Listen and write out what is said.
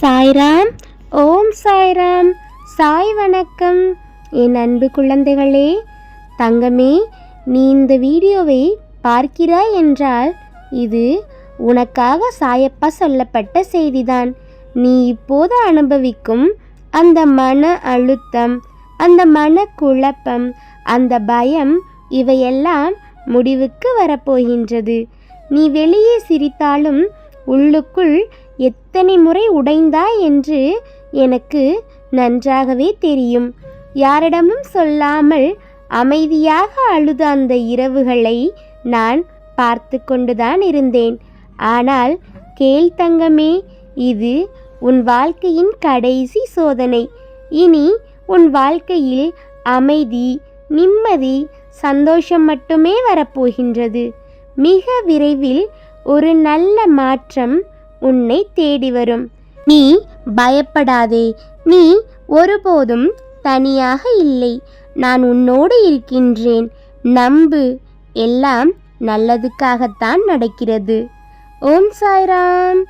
சாய்ராம். ஓம் சாய்ராம். சாய் வணக்கம். என் அன்பு குழந்தைகளே, தங்கமே, நீ இந்த வீடியோவை பார்க்கிறாய் என்றால் இது உனக்காக சாயப்பா சொல்லப்பட்ட செய்திதான். நீ இப்போது அனுபவிக்கும் அந்த மன அழுத்தம், அந்த மன குழப்பம், அந்த பயம், இவையெல்லாம் முடிவுக்கு வரப்போகின்றது. நீ வெளியே சிரித்தாலும் உள்ளுக்குள் எத்தனை முறை உடைந்தாய் என்று எனக்கு நன்றாகவே தெரியும். யாரிடமும் சொல்லாமல் அமைதியாக அழுத அந்த இரவுகளை நான் பார்த்து கொண்டுதான் இருந்தேன். ஆனால் கேள் தங்கமே, இது உன் வாழ்க்கையின் கடைசி சோதனை. இனி உன் வாழ்க்கையில் அமைதி, நிம்மதி, சந்தோஷம் மட்டுமே வரப்போகின்றது. மிக விரைவில் ஒரு நல்ல மாற்றம் உன்னை தேடி வரும். நீ பயப்படாதே. நீ ஒருபோதும் தனியாக இல்லை. நான் உன்னோடு இருக்கின்றேன். நம்பு, எல்லாம் நல்லதுக்காகத்தான் நடக்கிறது. ஓம் சாய்ராம்.